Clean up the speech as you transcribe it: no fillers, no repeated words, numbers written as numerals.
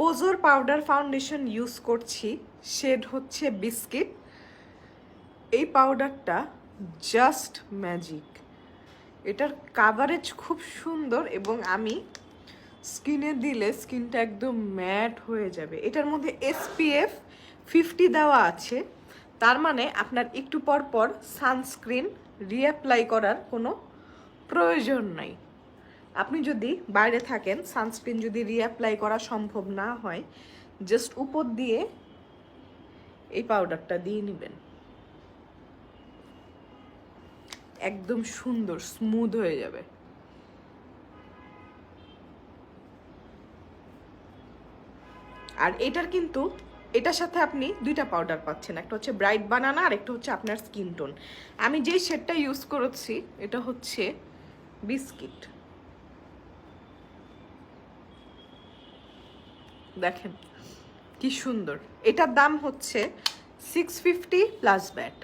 পোজোর powder foundation use করছি, shade হচ্ছে biscuit. এই পাউডারটা জাস্ট ম্যাজিক, এটার কাভারেজ খুব সুন্দর এবং আমি স্কিনে দিলে স্কিনটা একদম ম্যাট হয়ে যাবে। এটার মধ্যে SPF 50 দেওয়া আছে, তার মানে আপনার একটু পর পর সানস্ক্রিন রিঅ্যাপ্লাই করার কোনো প্রয়োজন নাই। আপনি যদি বাইরে থাকেন, সানস্ক্রিন যদি রিঅ্যাপ্লাই করা সম্ভব না হয়, জাস্ট উপর দিয়ে এই পাউডারটা দিয়ে নেবেন, একদম সুন্দর স্মুথ হয়ে যাবে। আর এটার কিন্তু এটার সাথে আপনি দুইটা পাউডার পাচ্ছেন, একটা হচ্ছে ব্রাইট বানানা আর একটা হচ্ছে আপনার স্কিন টোন। আমি যেই শেডটা ইউজ করেছি এটা হচ্ছে বিস্কিট। দেখেন কি সুন্দর। এটার দাম হচ্ছে 650 প্লাস ব্যাট।